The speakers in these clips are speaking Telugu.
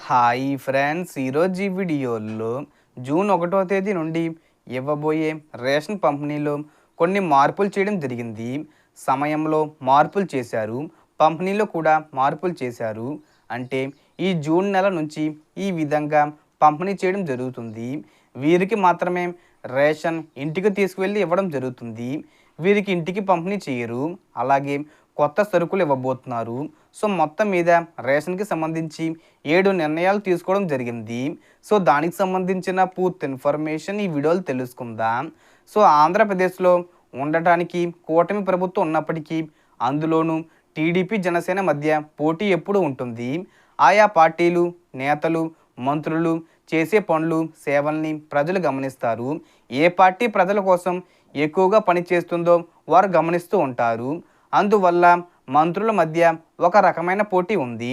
హాయ్ ఫ్రెండ్స్, ఈరోజు ఈ వీడియోలో జూన్ 1వ తేదీ నుండి ఇవ్వబోయే రేషన్ పంపిణీలో కొన్ని మార్పులు చేయడం జరిగింది. సమయంలో మార్పులు చేశారు, పంపిణీలో కూడా మార్పులు చేశారు. అంటే ఈ జూన్ నెల నుంచి ఈ విధంగా పంపిణీ చేయడం జరుగుతుంది. వీరికి మాత్రమే రేషన్ ఇంటికి తీసుకువెళ్ళి ఇవ్వడం జరుగుతుంది. వీరికి ఇంటికి పంపిణీ చేయరు. అలాగే కొత్త సరుకులు ఇవ్వబోతున్నారు. సో మొత్తం మీద రేషన్కి సంబంధించి 7 నిర్ణయాలు తీసుకోవడం జరిగింది. సో దానికి సంబంధించిన పూర్తి ఇన్ఫర్మేషన్ ఈ వీడియోలో తెలుసుకుందాం. సో ఆంధ్రప్రదేశ్లో ఉండటానికి కూటమి ప్రభుత్వం ఉన్నప్పటికీ అందులోనూ టీడీపీ జనసేన మధ్య పోటీ ఎప్పుడు ఉంటుంది. ఆయా పార్టీలు నేతలు మంత్రులు చేసే పనులు సేవల్ని ప్రజలు గమనిస్తారు. ఏ పార్టీ ప్రజల కోసం ఎక్కువగా పనిచేస్తుందో వారు గమనిస్తూ ఉంటారు. అందువల్ల మంత్రుల మధ్య ఒక రకమైన పోటీ ఉంది.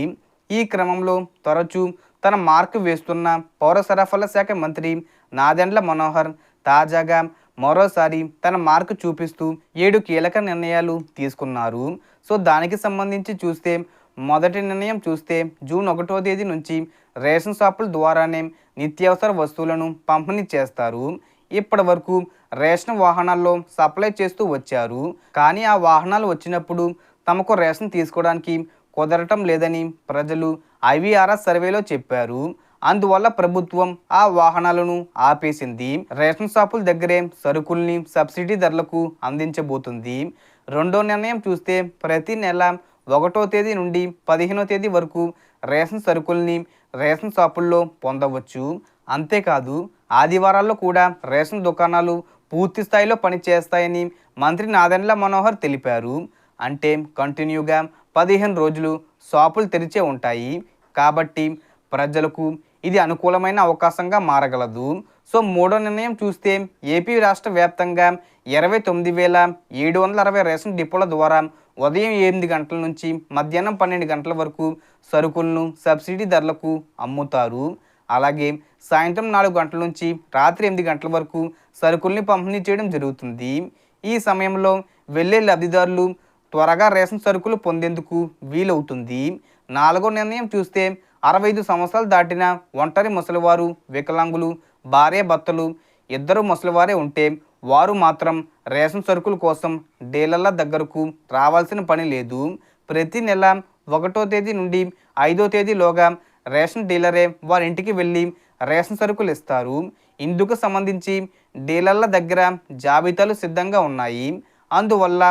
ఈ క్రమంలో తరచూ తన మార్కు వేస్తున్న పౌర సరఫరాల శాఖ మంత్రి నాదెండ్ల మనోహర్ తాజాగా మరోసారి తన మార్కు చూపిస్తూ 7 కీలక నిర్ణయాలు తీసుకున్నారు. సో దానికి సంబంధించి చూస్తే మొదటి నిర్ణయం చూస్తే జూన్ 1వ తేదీ నుంచి రేషన్ షాపుల ద్వారానే నిత్యావసర వస్తువులను పంపిణీ చేస్తారు. ఇప్పటి వరకు రేషన్ వాహనాల్లో సప్లై చేస్తూ వచ్చారు. కానీ ఆ వాహనాలు వచ్చినప్పుడు తమకు రేషన్ తీసుకోవడానికి కుదరటం లేదని ప్రజలు ఐవీఆర్ఎస్ సర్వేలో చెప్పారు. అందువల్ల ప్రభుత్వం ఆ వాహనాలను ఆపేసింది. రేషన్ షాపుల దగ్గరే సరుకుల్ని సబ్సిడీ ధరలకు అందించబోతుంది. రెండో నిర్ణయం చూస్తే ప్రతి నెల 1వ తేదీ నుండి 15వ తేదీ వరకు రేషన్ సరుకుల్ని రేషన్ షాపుల్లో పొందవచ్చు. అంతేకాదు ఆదివారాల్లో కూడా రేషన్ దుకాణాలు పూర్తి స్థాయిలో పనిచేస్తాయని మంత్రి నాదెండ్ల మనోహర్ తెలిపారు. అంటే కంటిన్యూగా 15 రోజులు షాపులు తెరిచే ఉంటాయి. కాబట్టి ప్రజలకు ఇది అనుకూలమైన అవకాశంగా మారగలదు. సో మూడో నిర్ణయం చూస్తే ఏపీ రాష్ట్ర వ్యాప్తంగా 29,760 రేషన్ డిపోల ద్వారా ఉదయం 8 గంటల నుంచి మధ్యాహ్నం 12 గంటల వరకు సరుకులను సబ్సిడీ ధరలకు అమ్ముతారు. అలాగే సాయంత్రం 4 గంటల నుంచి రాత్రి 8 గంటల వరకు సరుకుల్ని పంపిణీ చేయడం జరుగుతుంది. ఈ సమయంలో వెళ్ళే లబ్ధిదారులు త్వరగా రేషన్ సరుకులు పొందేందుకు వీలవుతుంది. నాలుగో నిర్ణయం చూస్తే 65 సంవత్సరాలు దాటిన ఒంటరి ముసలివారు, వికలాంగులు, భార్యాభర్తలు ఇద్దరు ముసలివారే ఉంటే వారు మాత్రం రేషన్ సరుకుల కోసం డీలర్ల దగ్గరకు రావాల్సిన పని లేదు. ప్రతి నెల 1వ తేదీ నుండి 5వ తేదీలోగా రేషన్ డీలరే వారి ఇంటికి వెళ్ళి రేషన్ సరుకులు ఇస్తారు. ఇందుకు సంబంధించి డీలర్ల దగ్గర జాబితాలు సిద్ధంగా ఉన్నాయి. అందువల్ల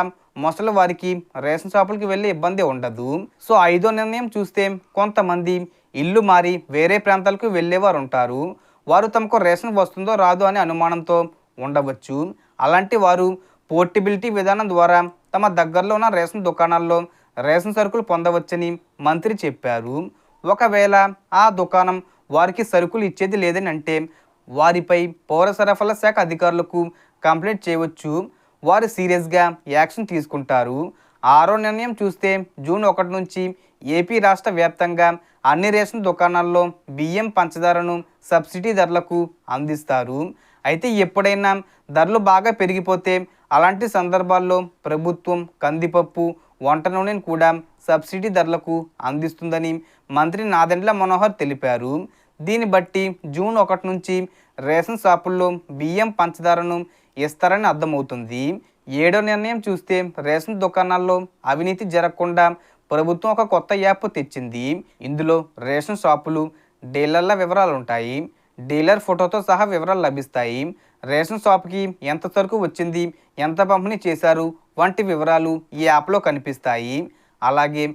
ముసలి వారికి రేషన్ షాపులకి వెళ్ళే ఇబ్బంది ఉండదు. సో 5వ నిర్ణయం చూస్తే కొంతమంది ఇల్లు మారి వేరే ప్రాంతాలకు వెళ్ళేవారు ఉంటారు. వారు తమకు రేషన్ వస్తుందో రాదో అనే అనుమానంతో ఉండవచ్చు. అలాంటి వారు పోర్టబిలిటీ విధానం ద్వారా తమ దగ్గరలో ఉన్న రేషన్ దుకాణాల్లో రేషన్ సరుకులు పొందవచ్చని మంత్రి చెప్పారు. ఒకవేళ ఆ దుకాణం వారికి సరుకులు ఇచ్చేది లేదని అంటే వారిపై పౌర సరఫరాల శాఖ అధికారులకు కంప్లైంట్ చేయవచ్చు. వారు సీరియస్గా యాక్షన్ తీసుకుంటారు. ఆరో నిర్ణయం చూస్తే జూన్ 1 నుంచి ఏపీ రాష్ట్ర వ్యాప్తంగా అన్ని రేషన్ దుకాణాల్లో బియ్యం పంచదారను సబ్సిడీ ధరలకు అందిస్తారు. అయితే ఎప్పుడైనా ధరలు బాగా పెరిగిపోతే అలాంటి సందర్భాల్లో ప్రభుత్వం కందిపప్పు, వంట నూనెను కూడా సబ్సిడీ ధరలకు అందిస్తుందని మంత్రి నాదెండ్ల మనోహర్ తెలిపారు. దీన్ని బట్టి జూన్ 1 నుంచి రేషన్ షాపుల్లో బియ్యం పంచదారను ఇస్తారని అర్థమవుతుంది. ఏడో నిర్ణయం చూస్తే రేషన్ దుకాణాల్లో అవినీతి జరగకుండా ప్రభుత్వం ఒక కొత్త యాప్ తెచ్చింది. ఇందులో రేషన్ షాపులు డీలర్ల వివరాలు ఉంటాయి. డీలర్ ఫోటోతో సహా వివరాలు లభిస్తాయి. రేషన్ షాప్కి ఎంత సరుకు వచ్చింది, ఎంత పంపిణీ చేశారు వంటి వివరాలు ఈ యాప్లో కనిపిస్తాయి. అలాగే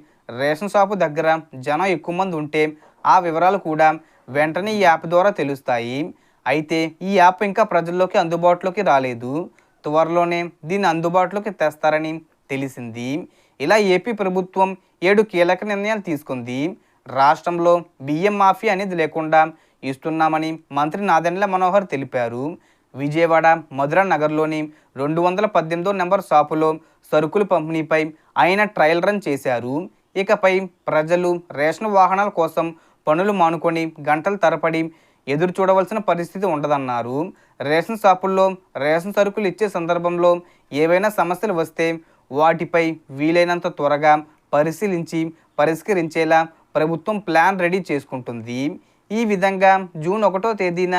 రేషన్ షాపు దగ్గర జనం ఎక్కువ మంది ఉంటే ఆ వివరాలు కూడా వెంటనే ఈ యాప్ ద్వారా తెలుస్తాయి. అయితే ఈ యాప్ ఇంకా ప్రజల్లోకి అందుబాటులోకి రాలేదు. త్వరలోనే దీన్ని అందుబాటులోకి తెస్తారని తెలిసింది. ఇలా ఏపీ ప్రభుత్వం 7 కీలక నిర్ణయాలు తీసుకుంది. రాష్ట్రంలో బియ్యం మాఫీ అనేది లేకుండా ఇస్తున్నామని మంత్రి నాదెండ్ల మనోహర్ తెలిపారు. విజయవాడ మధుర నగర్లోని 218వ నెంబర్ షాపులో సరుకుల పంపిణీపై ఆయన ట్రయల్ రన్ చేశారు. ఇకపై ప్రజలు రేషన్ వాహనాల కోసం పనులు మానుకొని గంటల తరబడి ఎదురు చూడవలసిన పరిస్థితి ఉండదన్నారు. రేషన్ షాపుల్లో రేషన్ సరుకులు ఇచ్చే సందర్భంలో ఏవైనా సమస్యలు వస్తే వాటిపై వీలైనంత త్వరగా పరిశీలించి పరిష్కరించేలా ప్రభుత్వం ప్లాన్ రెడీ చేసుకుంటుంది. ఈ విధంగా జూన్ 1వ తేదీన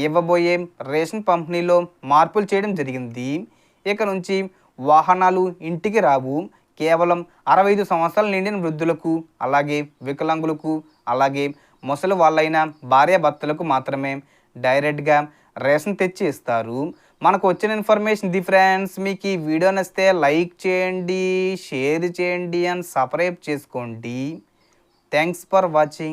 ఇవ్వబోయే రేషన్ పంపిణీలో మార్పులు చేయడం జరిగింది. ఇక నుంచి వాహనాలు ఇంటికి రావు. కేవలం 65 సంవత్సరాలు నిండిన వృద్ధులకు, అలాగే వికలాంగులకు, అలాగే ముసలి వాళ్ళైన భార్యాభర్తలకు మాత్రమే డైరెక్ట్గా రేషన్ తెచ్చి ఇస్తారు. మనకు వచ్చిన ఇన్ఫర్మేషన్ ఇది ఫ్రెండ్స్. మీకు ఈ వీడియో నచ్చితే లైక్ చేయండి, షేర్ చేయండి అండ్ సబ్స్క్రైబ్ చేసుకోండి. Thanks for watching.